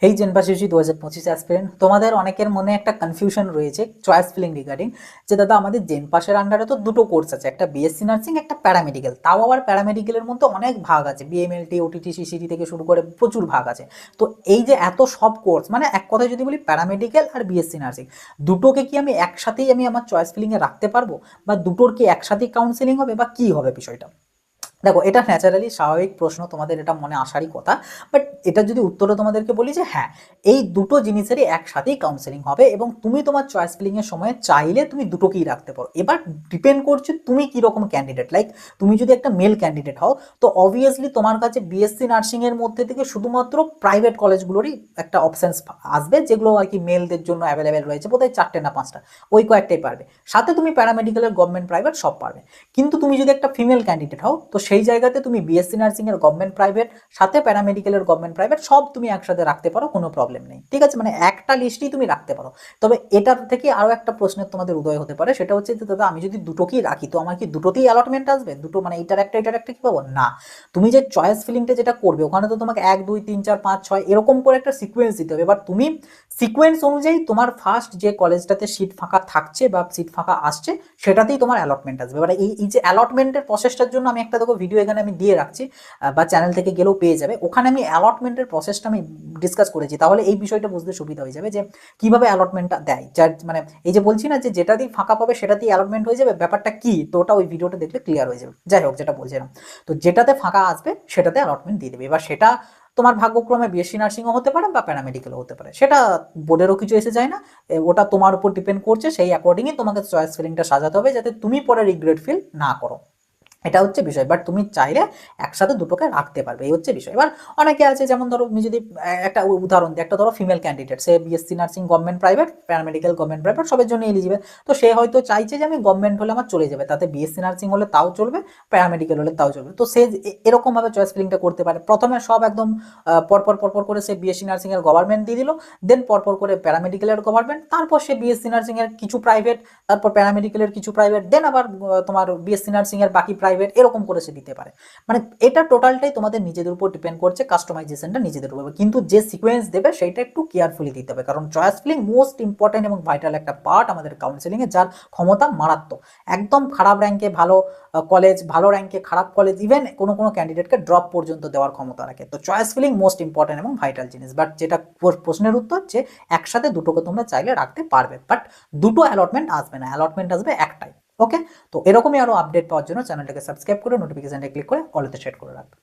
এই জেনপাশিসি 2025 অ্যাসপিরেন্ট, তোমাদের অনেকের মনে একটা কনফিউশন রয়েছে চয়েস ফিলিং রিগার্ডিং, যে দাদা আমাদের জেনপাসের আন্ডারে তো দুটো কোর্স আছে, একটা বিএসসি নার্সিং, একটা প্যারামেডিক্যাল। তাও আবার প্যারামেডিক্যালের মধ্যে অনেক ভাগ আছে, বিএমএলটি, ওটিটি, সিসিটি থেকে শুরু করে প্রচুর ভাগ আছে। তো এই যে এত সব কোর্স, মানে এক কথায় যদি বলি প্যারামেডিক্যাল আর বিএসসি নার্সিং দুটোকে কি আমি একসাথেই আমি আমার চয়েস ফিলিংয়ে রাখতে পারবো, বা দুটোর কি একসাথেই কাউন্সিলিং হবে, বা কি হবে বিষয়টা? দেখো, এটা ন্যাচারালি স্বাভাবিক প্রশ্ন, তোমাদের এটা মনে আসারই কথা। বাট এটা যদি উত্তরে তোমাদেরকে বলি যে হ্যাঁ, এই দুটো জিনিসেরই একসাথেই কাউন্সেলিং হবে, এবং তুমি তোমার চয়েস ফিলিং এর সময় চাইলে তুমি দুটোকেই রাখতে পারো। এবার ডিপেন্ড করছে তুমি কি রকম ক্যান্ডিডেট। লাইক তুমি যদি একটা মেল ক্যান্ডিডেট হও, তো অবভিয়াসলি তোমার কাছে বিএসসি নার্সিং এর মধ্যে থেকে শুধুমাত্র প্রাইভেট কলেজগুলোরই একটা অপশনস আসবে, যেগুলো আর কি মেলদের জন্য অ্যাভেলেবেল রয়েছে, বোধহয় 4টে না 5টা, ওই কয়েকটাই পারবে। সাথে তুমি প্যারামেডিক্যালের গভর্নমেন্ট প্রাইভেট সব পারবে। কিন্তু তুমি যদি একটা ফিমেল ক্যান্ডিডেট হও, তো সেই জায়গাতে তুমি বিএসসি নার্সিং এর গভর্নমেন্ট প্রাইভেট সাথে প্যারামেডিক্যালের গভর্নমেন্ট প্রাইভেট সব তুমি একসাথে রাখতে পারো, কোনো প্রবলেম নেই। ঠিক আছে, মানে একটা লিস্টই তুমি রাখতে পারো। তবে এটার থেকে আরো একটা প্রশ্নের তোমাদের উদয় হতে পারে, সেটা হচ্ছে যে দাদা আমি যদি দুটোকেই রাখি, তো আমার কি দুটোতেই অ্যালটমেন্ট আসবে? দুটো মানে এটার একটা কি পাবো না? তুমি যে চয়েস ফিলিংটা যেটা করবে, ওখানে তো তোমাকে 1 2 3 4 5 6 এরকম করে একটা সিকোয়েন্স দিতে হবে। এবার তুমি সিকোয়েন্স অনুযায়ী তোমার ফার্স্ট যে কলেজটাতে সিট ফাঁকা থাকছে বা সিট ফাঁকা আসছে, সেটাতেই তোমার অ্যালটমেন্ট আসবে। এবার এই যে অ্যালটমেন্টের প্রসেসটার জন্য আমি একটা দেখো ভিডিও এখানে আমি দিয়ে রাখছি, বা চ্যানেল থেকে গেলেও পেয়ে যাবে। ওখানে আমি অ্যালটমেন্টের প্রসেসটা আমি ডিসকাস করেছি, তাহলে এই বিষয়টা বুঝতে সুবিধা হয়ে যাবে যে কিভাবে অ্যালটমেন্টটা দেয়। যার মানে এই যে বলছি না যে যেটাতেই ফাঁকা পাবে সেটাতেই অ্যালটমেন্ট হয়ে যাবে, ব্যাপারটা কি, তো ওটা ওই ভিডিওটা দেখলে ক্লিয়ার হয়ে যাবে। যাই হোক, যেটা বলছিলাম, তো যেটাতে ফাঁকা আসবে সেটাতে অ্যালটমেন্ট দিয়ে দেবে। এবার সেটা তোমার ভাগ্যক্রমে বিএসসি নার্সিংও হতে পারে বা প্যারামেডিক্যালও হতে পারে, সেটা বোর্ডেরও কিছু এসে যায় না। ওটা তোমার উপর ডিপেন্ড করছে, সেই অ্যাকর্ডিংই তোমাকে চয়েস ফিলিংটা সাজাতে হবে, যাতে তুমি পরে রিগ্রেট ফিল না করো। এটা হচ্ছে বিষয়। বাট তুমি চাইলে একসাথে দুটোকে রাখতে পারবে, এই হচ্ছে বিষয়। এবার অনেকে আছে, যেমন ধরো তুমি যদি একটা উদাহরণ দিই, একটা ধরো ফিমেল ক্যান্ডিডেট, সে BSc nursing government private, paramedical government private সবের জন্য এলিজিবল। তো সে হয়তো চাইছে যে আমি গভর্নমেন্ট হলে আমার চলে যাবে, তাতে বিএসসি নার্সিং হলে তাও চলবে, প্যারামেডিক্যাল হলে তাও চলবে। তো সে এরকম ভাবে চয়েস ফিলিংটা করতে পারে। প্রথমে সব একদম পরপর করে সে বিএসসি নার্সিং এর গভর্নমেন্ট দিয়ে দিল, দেন পরপর করে প্যারামেডিক্যালের গভর্নমেন্ট, তারপর সে বিএসসি নার্সিং এর কিছু প্রাইভেট, তারপর প্যারামেডিক্যালের কিছু প্রাইভেট, দেন আবার তোমার বিএসসি নার্সিং এর বাকি প্রাইভেট, এরকম করে সে দিতে পারে। মানে এটা টোটালটাই তোমাদের নিজেদের উপর ডিপেন্ড করছে, কাস্টমাইজেশনটা নিজেদের উপর। কিন্তু যে সিকোয়েন্স দেবে সেইটা একটু কেয়ারফুলি দিতে হবে, কারণ চয়েস ফিলিং মোস্ট ইম্পর্টেন্ট এবং ভাইটাল একটা পার্ট আমাদের কাউন্সিলিং এ, যার ক্ষমতা মারাত্মক। একদম খারাপ র্যাঙ্কে ভালো কলেজ, ভালো র্যাঙ্কে খারাপ কলেজ, ইভেন কোনো কোনো ক্যান্ডিডেটকে ড্রপ পর্যন্ত দেওয়ার ক্ষমতা রাখে। তো চয়েস ফিলিং মোস্ট ইম্পর্টেন্ট এবং ভাইটাল জিনিস। বাট যেটা প্রশ্নের উত্তর, যে একসাথে দুটোকে তোমরা চাইলে রাখতে পারবে, বাট দুটো অ্যালটমেন্ট আসবে না, অ্যালটমেন্ট আসবে একটাই। ওকে, তো এরকমই আরো আপডেট পাওয়ার জন্য চ্যানেলটাকে সাবস্ক্রাইব করে নোটিফিকেশনটা ক্লিক করে অলতে সেট করে রাখবে।